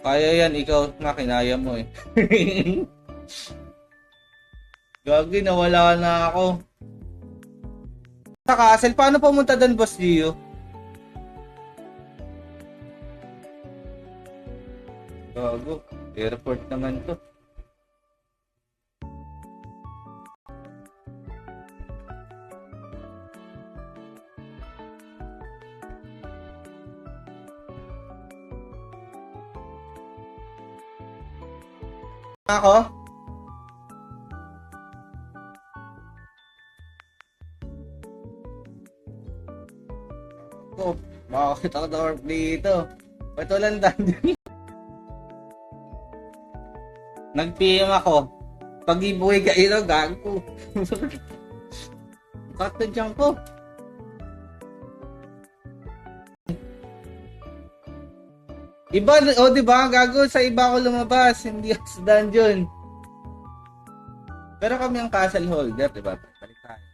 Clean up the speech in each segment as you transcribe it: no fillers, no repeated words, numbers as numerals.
Kaya yan, ikaw nga, kinaya mo eh. Gagi, nawala na ako. Sa castle, paano pumunta doon, Boss Gio? Gago, airport naman to. Ako? Oh, bakit ako na-orp dito? Ba't walang dungeon? Nag-PM ako. Pag-ibuhay ka ito, gago. Bakit dyan ko? Iba, o diba, gago, sa iba ako lumabas, hindi ako sa dungeon. Pero kami ang castle holder, diba? Balik tayo.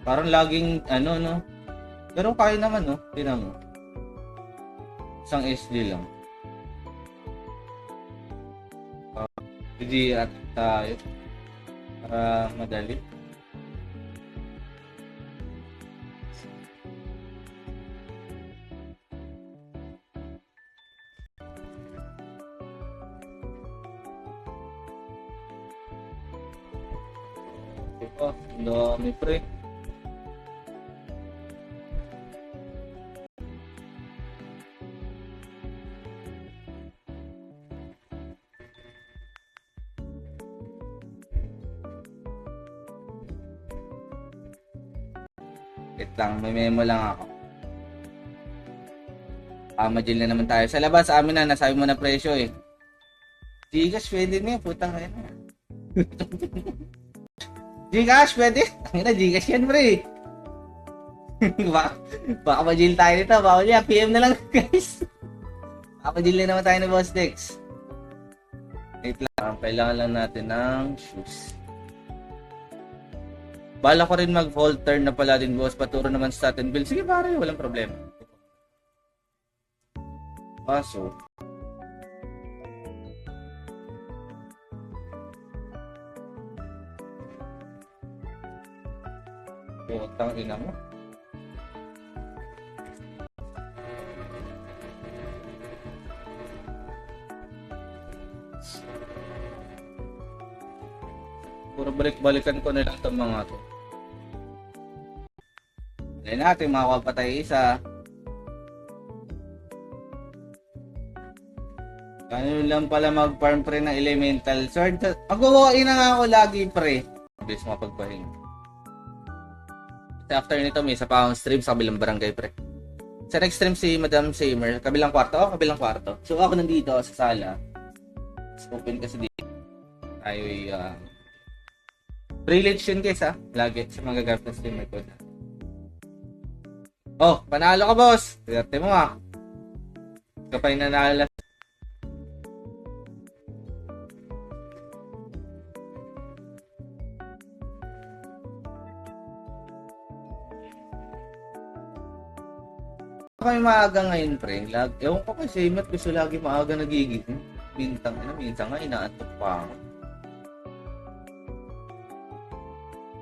Parang laging, ano, no? Pero kaya naman, no? Tinan mo. Isang SD lang. Hindi at tayo. Para madali. Oh, ang dami pre. Wait lang, may memo lang ako. Majil na naman tayo. Sa labas, amin na, nasabi mo na presyo eh. Gcash, pwede na yun. Putang ka na. Gcash, pwede? Ang ina, Gcash yan, pre. baka majil tayo nito. Baka niya, PM na lang, guys. Baka majil na naman tayo ni Boss Dex. Wait lang, kailangan lang natin ng shoes. Bala ko rin mag-vault turn na pala din, boss. Paturo naman sa atin build. Sige, pare, walang problema. Paso. Putang ina mo. Puro balik-balikan ko na lang itong mga to. Ngayon natin makakapatay isa. Ganun lang pala mag-farm pre ng elemental sword. Mag-walk-in na nga ako lagi pre. Bilis mapagpahinga. After nito may isa pa akong stream sa kabilang barangay pre. Sa next stream si Madam Samer. Kabilang kwarto. Oh, kabilang kwarto. So ako nandito sa sala. Open kasi dito. Tayo privilege yun guys ha. Lagi sa mga gagamit ng streamer ko na. Oh, panalo ka boss. Tigarte mo ha. Kapay nanalo. Kami maaga ngayon pre. Ewan ko kasi mat gusto lagi maaga nagigising. Minsan nga inaantok pa ako.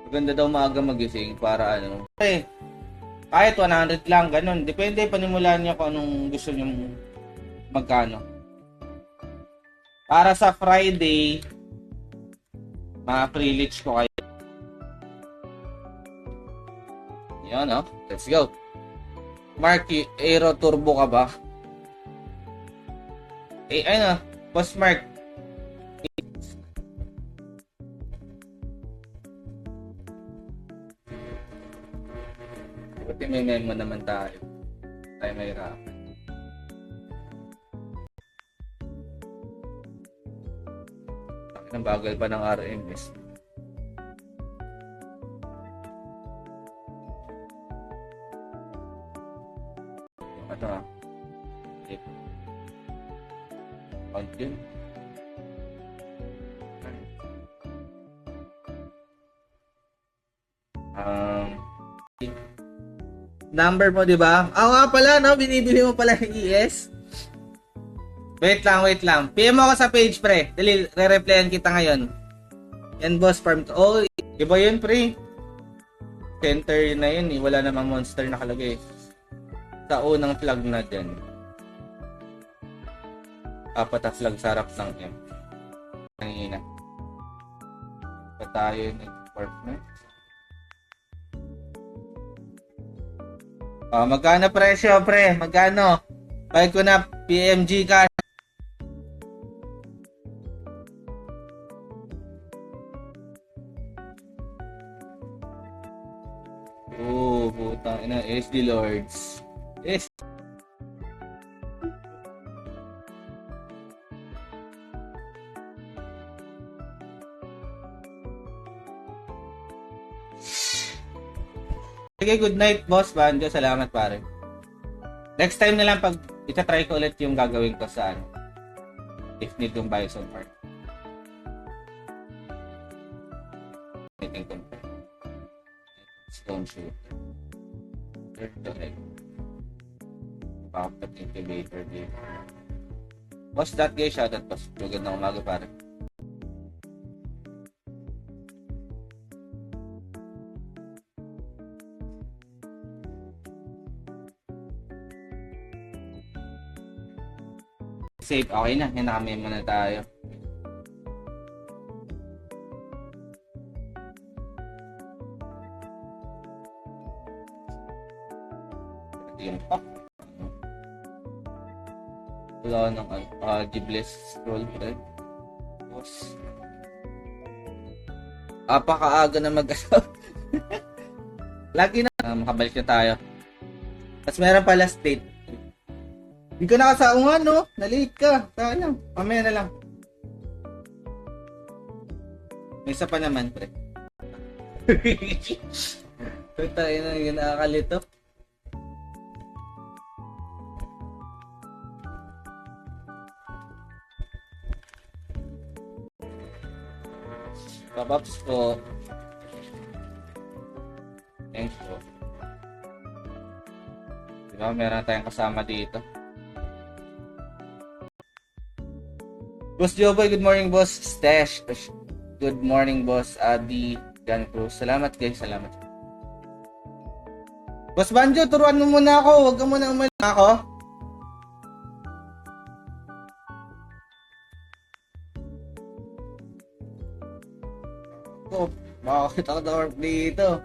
Maganda daw maaga magising para ano. Kahit 100 lang, ganun. Depende, panimulaan niyo kung anong gusto niyo magkano. Para sa Friday, ma-privilege ko kayo. Yan, oh. Let's go. Mark, Aero Turbo ka ba? Ano? Boss Mark, buti may memo naman tayo. Tayo may rap. Ang bagal pa ng RMS. Ano ah? Count yun. Number mo, di ba? Nga pala, no? Binibili mo pala yung ES. Wait lang. PM mo ako sa page, pre. Dali, re-replyan kita ngayon. Yan, boss, farm to. Oh, iba yun, pre. Center na yun, eh. Wala namang monster nakalagay. Sa unang flag na dyan. Apat na flag sa harap ng M. Kanina. Pa tayo nag-warp na. Magkano presyo, pre? Magkano? Bayad ko na PMG ka. Putang ina, SD Lords. Yes. Sige, good night, boss Banjo. Salamat, pare. Next time na lang pag itatry ko ulit yung gagawin ko sa if need yung Bison Park. Stone shooter. Third to egg. Papapat incubator dito. Boss that guy, shoutout boss. Magandang umaga, pare. Save, okay na. Yan, nakamemo na tayo. Yung pop. Wala nang Gibless scroll thread. Boss. Apakaaga na mag-asaw. Lagi na. Makabalik na tayo. Tapos meron pala state. Di ka nakasaungan, no? Na-late ka. Sayang. Mamaya na lang. May isa pa naman, pre. Tayo na yung nakakalito. Papaps po. Thanks po. Diba, meron tayong kasama dito. Boss Joboy, good morning, boss. Stash. Good morning, boss Adi. Jan Cruz. Salamat, guys. Salamat. Boss Banjo, turuan mo muna ako. Huwag ka muna umalis ako. Bakit ako na-work dito?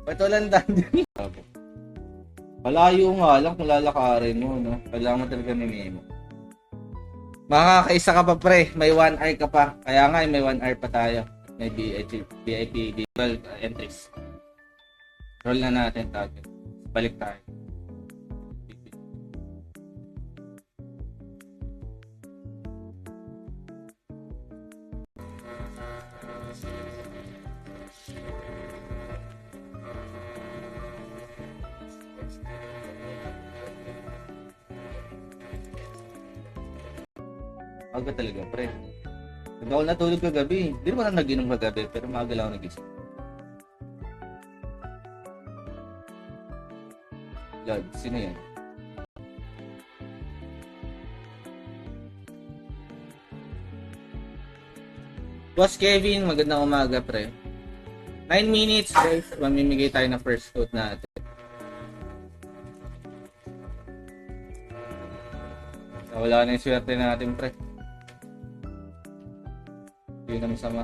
Ito lang dyan. Malayo nga lang kung lalakarin mo, no? Kailangan talaga ni Memo. Makakaisa ka pa, pre. May 1 hour ka pa. Kaya nga, may 1 hour pa tayo. May VIP entries. Roll na natin target. Balik tayo. Aga talaga, pre. Hindi ako natulog kagabi. Hindi naman ako nag-inom kagabi, pero maaga lang ako nagising. Lord, sino yan? Boss Kevin, magandang umaga, pre. 9 minutes, guys. Mamimigay tayo ng first coat natin. Wala na yung swerte natin, pre. Yun ang masama.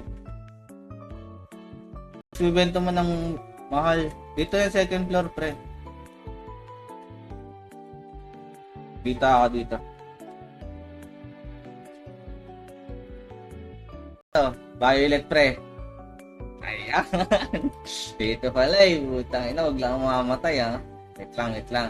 Ibenta mo ng mahal. Dito yung second floor, pre. Dita ka dito. Ito, violet, pre. Ayan. Dito pala eh. Butang ina, huwag lang mamamatay, ha. Wait lang.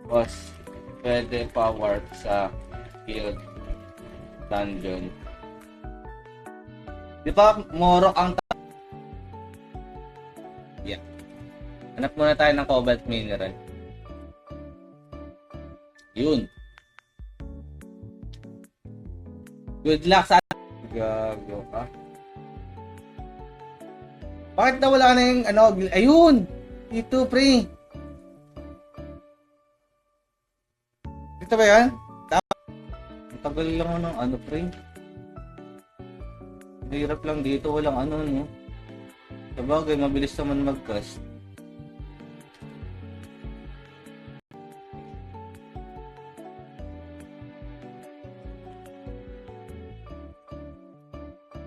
Boss, pwede pa warp sa field dungeon. Di ba Morok ang yeah. Hanap muna tayo ng cobalt mineral. Yun. Good luck sa Gago ka. Bakit nawala na yung ano? Ayun! Dito, pre. Dito ba yan? Ang tagal lang ng ano, pre. Hirap lang dito. Walang ano, no? Sabagay, mabilis naman mag-cast.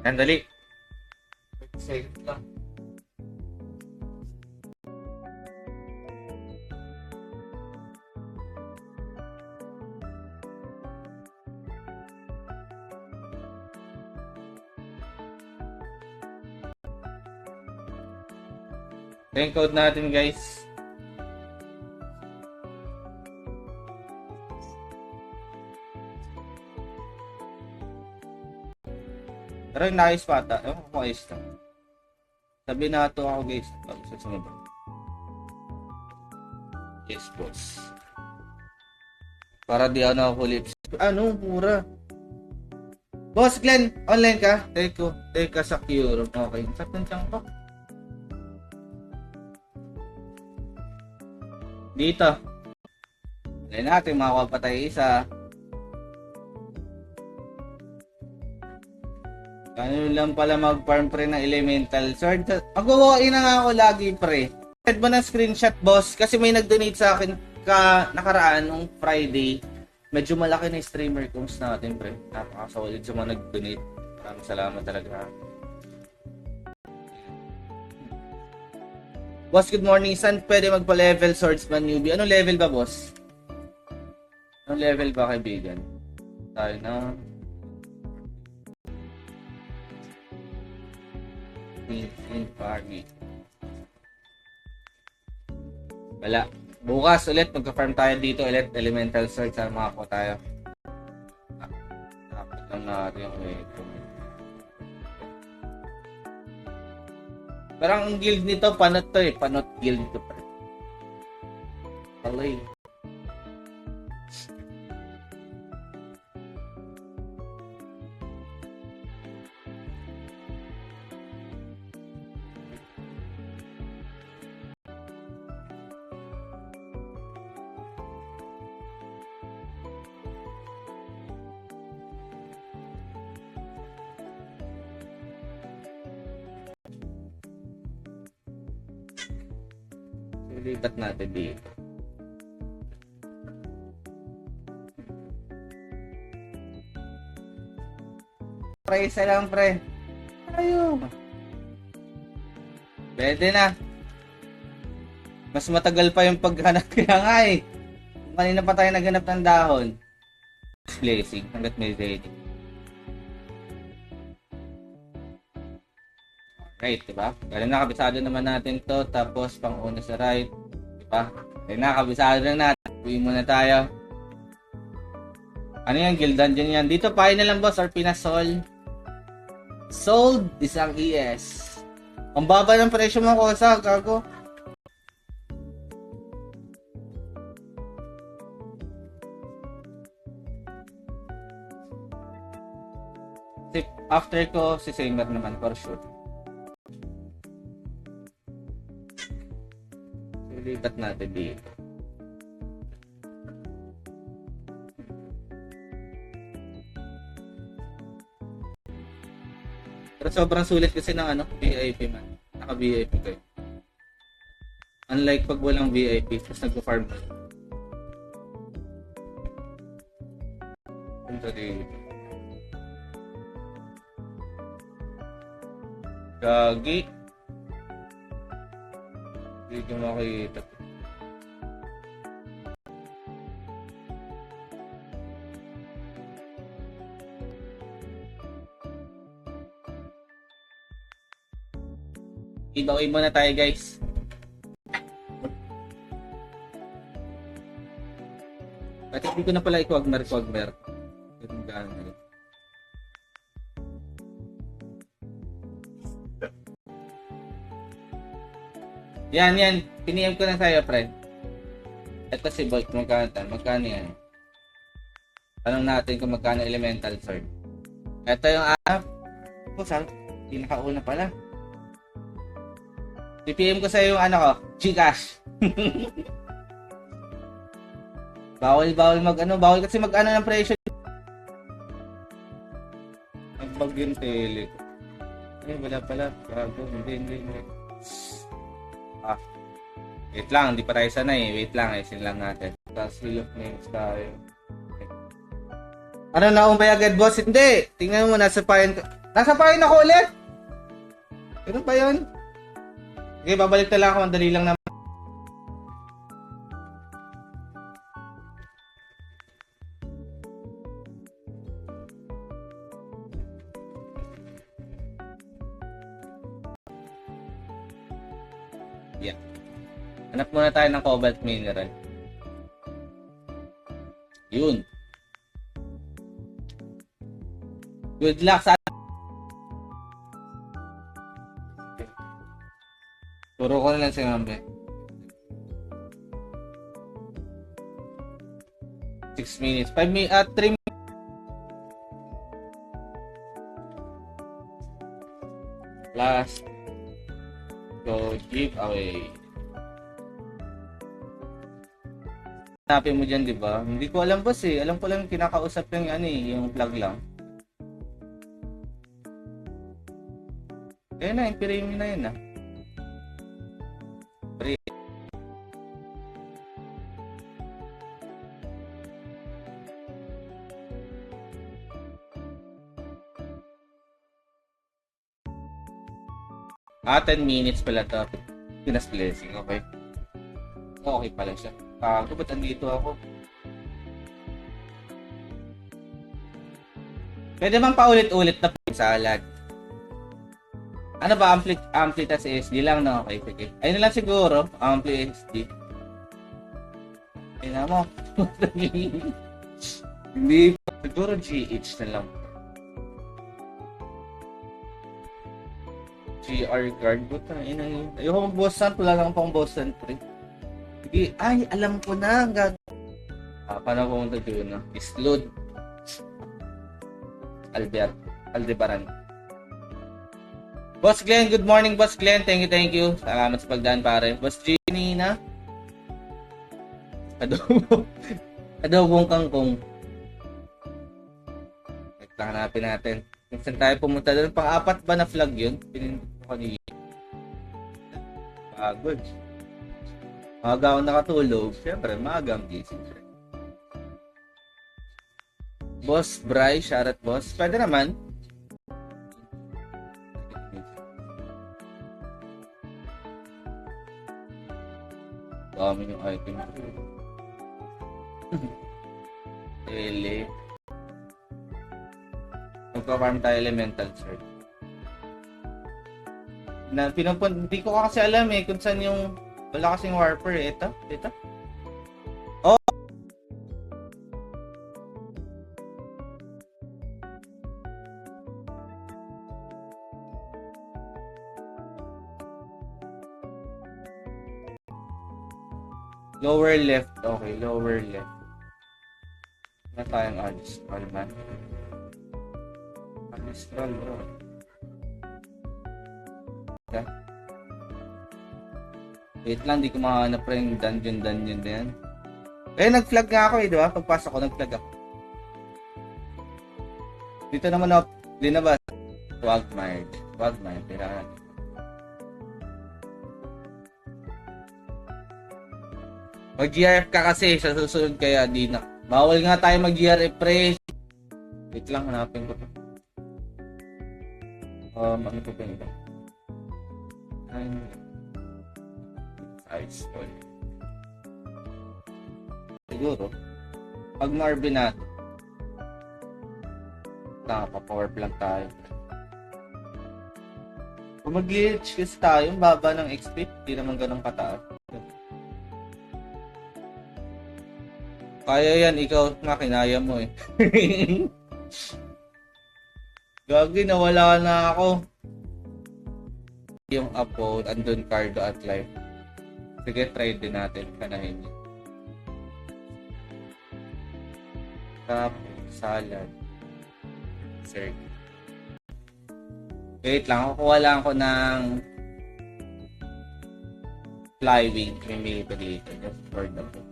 Yan, dali. Save lang. Ito yung code natin, guys. Pero yung nakis pata, ewan ko kung ayos lang. Sabi na ito ako, guys. Sa sumabay. Yes, boss. Para di ako nakakulips. Ano, pura. Boss Glenn, online ka? Teka sa Q-room. Okay, sakit ng tiyang ko. Dito. Dahil natin makakapatay isa. Ano lang pala mag-farm pre ng elemental sword. Mag-walk-in na nga ako lagi pre. Send mo ng screenshot boss kasi may nag-donate sa akin nakaraan nung Friday. Medyo malaki na yung streamer coins natin pre. Napakasolid sa mga nag-donate. Maraming salamat talaga. Boss, good morning. Saan pwede magpa-level swordsman newbie? Anong level ba boss? Anong level ba kaibigan? Tayo na. Party. Wala. Bukas ulit magka-farm tayo dito ulit elemental sword sa mga ko tayo. Dapat lang natin yung pero ang guild nito panot to eh. Panot guild to pre. Alay. Lipat natin dito. Pre, isa lang pre. Ayun. Pwede na. Mas matagal pa yung paghanap kaya nga eh. Kanina pa tayo naghanap ng dahon. Blessing hanggat may ready. Right, diba? Kaya nakabisado naman natin to, tapos pang una sa right, diba? Kaya nakabisado na natin, uwi muna tayo. Ano yan, guild dungeon yan? Dito pahay na lang boss, or pinasol. Sold, isang ES. Ang baba ng presyo mo ko sa gago. After ko, si Samer naman for sure. Lipat natin dito. Pero sobrang sulit kasi ng ano, VIP man. Naka-VIP kayo. Unlike pag walang VIP, tapos nagpa-farm ka. Punta dito. Gagi. Hindi ko makita. Iba-iba na tayo guys. At hindi ko na pala i-quagmer. Ganun gano'n. Yan. Piniem ko na sa'yo, friend. Ito si Bolt, magkano yan? Tanong natin kung magkano elemental sword. Ito yung Boss, pinakauna pala. PPM ko sa yung ano ko, Gcash. bawal bawal kasi mag ng presyo. Nagbag yung tele. Wala pala. Gago, hindi. Wait lang, hindi pa tayo sanay. Wait lang, isin lang natin. Tapos fill of names tayo. Ano na umbay agad, boss? Hindi. Tingnan mo, nasa payan ako ulit. Ano ba yun? Okay, babalik na lang ako. Ang dali lang naman. Yeah. Hanap muna tayo ng cobalt mineral. Yun. Good luck sa Turo ko na lang si Mambe. 6 minutes. 3 minutes. Last. Go giveaway. Hanapin mo dyan, di ba? Hindi ko alam boss eh. Alam ko lang kinakausap yung yung plug lang. Kaya na, yung premium na yun Ah, 10 minutes pala to. Pinas blessing, okay. Okay pala siya. Ba't andito ako? Pwede bang paulit-ulit na salad? Ano ba, ampli tas SD lang na? Okay, sige. Ayun na lang siguro, ampli SD. Ayun na mo. Hindi pa. Siguro GH na lang. GR card. Buta, ayoko mong bossan. Wala lang pang bossan 3. Sige, ay, alam ko na. Paano pumunta doon na? Islod. Aldebaran. Boss Glenn, good morning Boss Glenn. Thank you. Salamat sa pagdaan pare. Boss Jenny na. Adobong kangkong. Hanapin natin. Saan tayo pumunta doon? Pang-apat ba na flag yun? Pininto ko kanina. Pagod. Maaga ako nakatulog. Siyempre, maaga ang gising. Boss Bry, shoutout boss. Pwede naman. Dami yung item. Ele. Magpa-farm tayo elemental sword. Hindi ko kasi alam kung saan yung wala kasing warper Ito. Oh! Lower left. Okay, lower left. Wala tayong Ancestral man. Ancestral bro. Okay. Wait lang, di ko makahanap pa yung dungeon na yan. Nag-flag nga ako di ba? Pagpasok ko, nag-flag ako. Dito naman ako, linabas. Quagmire, kailangan. Mag-GRF ka kasi sa susunod kaya di na. Bawal nga tayo mag-GRF pre. Wait lang, hanapin ko to. Ano po ba ito? Ice ball. Siguro, pag Marvin natin, pa-power plant tayo. Kung mag-glitch kasi tayo, baba ng XP, hindi naman ganun kataas. Kaya yan, ikaw nga kinaya mo Gagi, nawala na ako. Yung apo, andun Cardo at life. Sige, try din natin. Kanahin niya. Tapos, salad. Circle. Wait lang, kukuha lang ako ng flywing. May mail pa dito. Just for the book.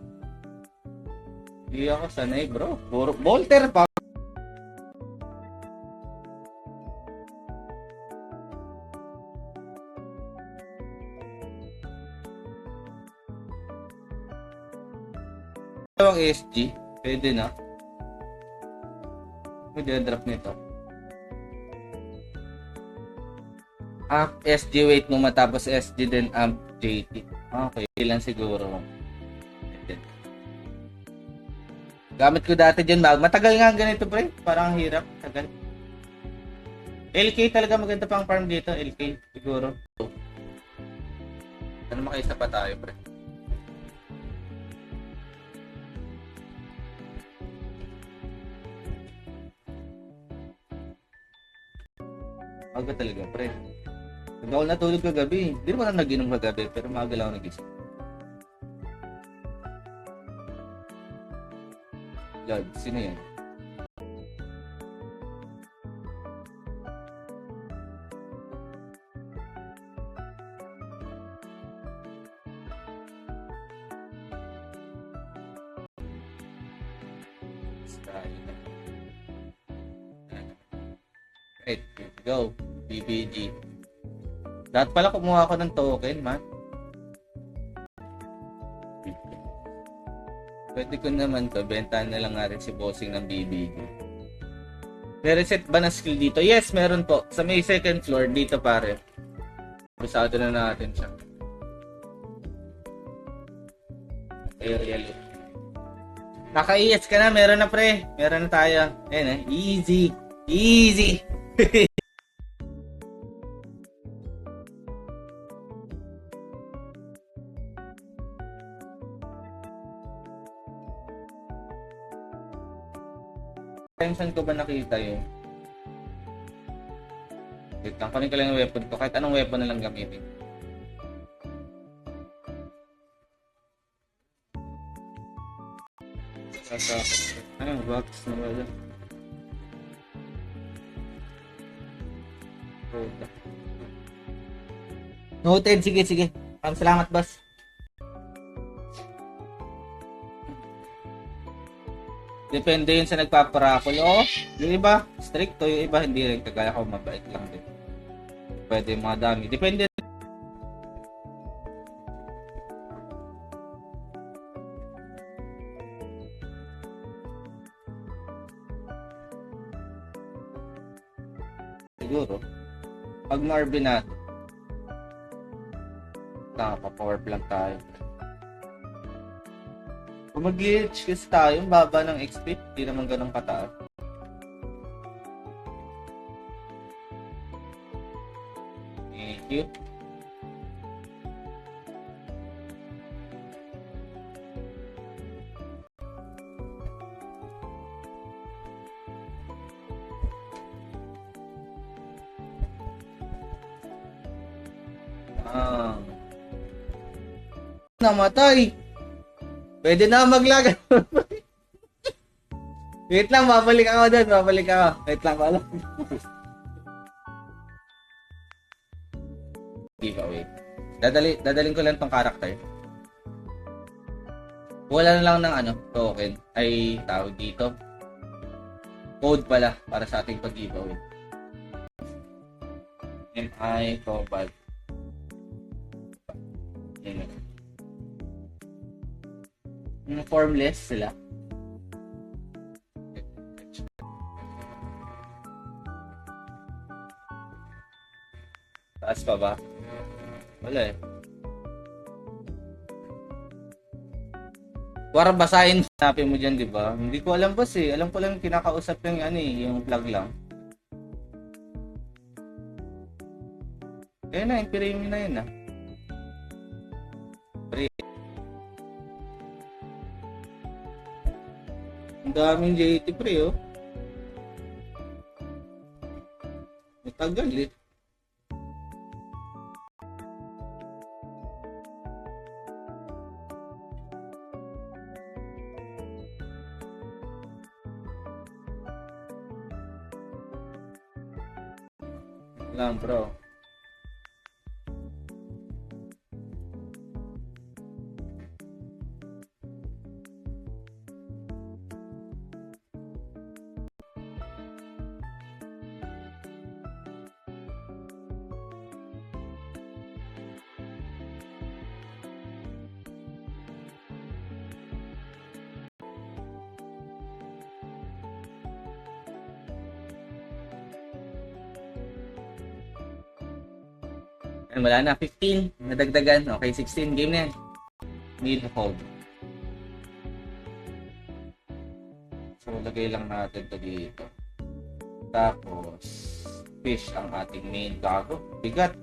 Hindi ako sanay, bro. Bolter pa. Ang SG. Pwede na. Pwede drop nito. Amp SG wait mo matapos SG then amp JT. Okay, ilan siguro. Gamit ko dati dyan. Matagal nga ganito pre. Parang hirap. Tagal. LK talaga maganda pang farm dito. LK siguro. Ano makaisa pa tayo pre? Aga talaga, pre. Hindi ako natulog kagabi. Hindi naman ako nag-inom kagabi, pero maaga lang ako nagising. God, sino yan? Right, go. BBG. Dapat pala kumuha ako ng token, man. Pwede ko naman to. Bentahan na lang nga rin si bossing ng BBG. May reset ba na skill dito? Yes, meron po. Sa may second floor, dito pare. Bisado na natin siya. Aerial. Naka-ES ka na. Meron na pre. Meron na tayo. Ayan eh. Easy. Easy. Saan ko ba nakita yun? Wait lang, kunin ko lang yung weapon ko. Kahit anong weapon na lang gamitin. Ayun, box na wala. Noted, sige, sige. Salamat, boss. Depende yun sa nagpaparakol. O, yung iba, stricto. Yung iba, hindi rin. Kagaya ko, mabait lang din. Pwede yung mga dami. Depende. Siguro. Pag ma-RB natin. Nakapa-power plant tayo. Kung mag-glitch kasi tayo, baba ng XP, hindi naman ganun kataas. Thank you. Namatay! Pwede na maglag. Wait lang, babalik ako doon. Babalik ako. Wait lang, wala. Giveaway. Dadaling ko lang tong character. Wala na lang ng ano, token. Ay, tawag dito. Code pala para sa ating pag-giveaway. MI Cobalt. Formless sila. Taas pa ba? Wala eh. Para basahin, hanapin mo dyan, di ba? Hindi ko alam boss eh. Alam ko lang kinakausap yung ano eh, yung plug lang. Kaya na, impirimi na yun ah. Ang daming JT pre oh. Matagal eh. lang, bro. And wala na, 15. Nadagdagan. Okay, 16. Game na yan. Need to hold. So, lagay lang natin ito dito. Tapos, fish ang ating main. Gago. Bigat.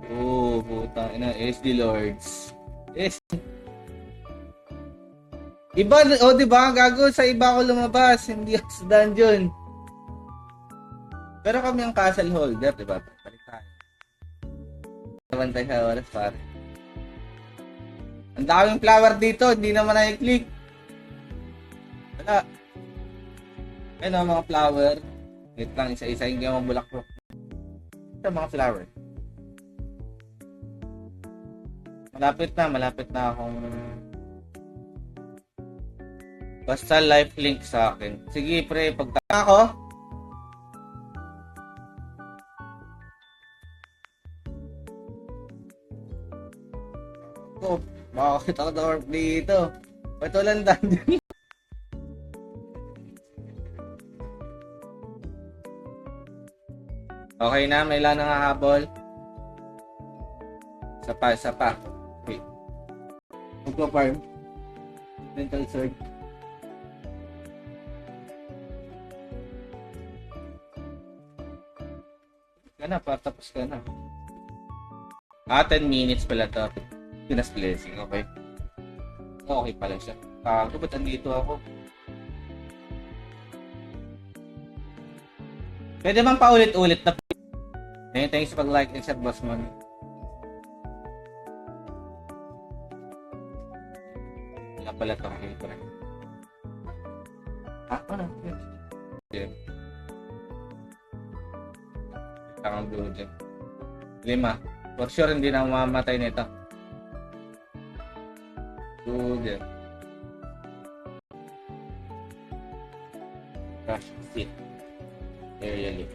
Oh, putang ina. SD Lords. Iba, diba? Gago, sa iba ako lumabas. Hindi ako sa dungeon. Pero kami ang castle holder, diba? Balik tayo. Nabantay sa oras, pare. Ang daming flower dito. Hindi naman na-click. Wala. Ayun ang mga flower. Wait lang, isa-isa yung mga bulaklak. Ito mga flower. Malapit na akong basta live link sa akin. Sige pre, pagtaka ako. Oh, makakita ko na orb dito. Ito lang dungeon. Okay na, may ilan nang hahabol. Isa pa. Wait. Magpa-farm. Mental sword. Patapos ka na. 10 minutes pala to. Pinas blessing, okay. Okay pala siya. Ba't andito ako? Pwede bang paulit-ulit na thanks sa pag-like and share, boss man. Wala pala ito. Ano? Yeah. Ang blue dyan. 5. For sure, hindi na mamamatay nito. Blue dyan. Crash seat. Area leak.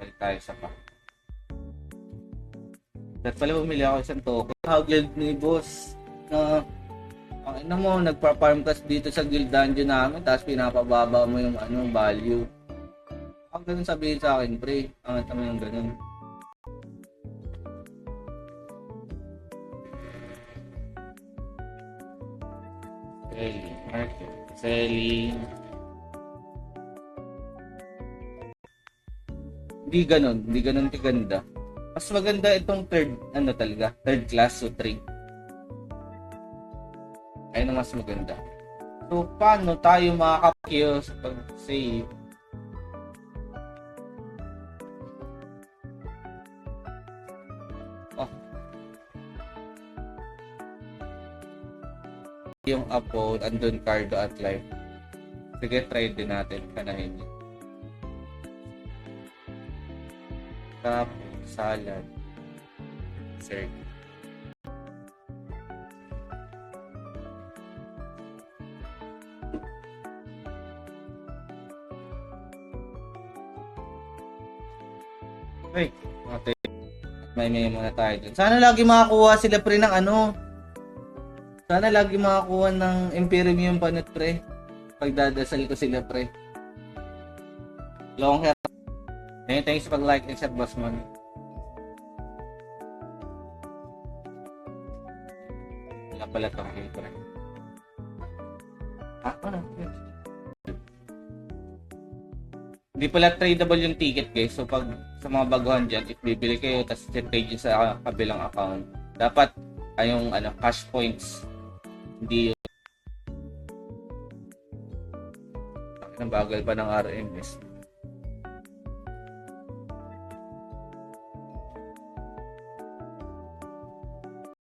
Balik tayo sa pa. Dapat pala bumili ako isang token. How guild ni boss na ang ina mo, nagpa-farm ka dito sa guild dungeon namin tapos pinapababa mo yung value. Ang ganun sabihin sa akin, pre. Ang tama yung ganun. Selling. Market. Selling. Hindi ganun kaganda. Mas maganda itong third class, so 3. Ayun ang mas maganda. So, paano tayo makaka-kill sa pag-save? Yung upload, andun cardo at live. Sige, try din natin. Kanahin yun. Tapos, salad. Sir. Okay. Okay. May muna tayo dun. Sana lagi makakuha sila pre ng Sana lagi makakuha ng Imperium yung panot pre. Pagdadasal ko sila pre. Long hair. Thanks sa pag-like and share, boss man. Wala pala ito pre. Ano? Hindi pala tradable yung ticket guys. So pag sa mga baguhan dyan, if bibili kayo tapos trade nyo sa kabilang account, dapat yung cash points. Hindi yun. Ang bagal pa ng RMS.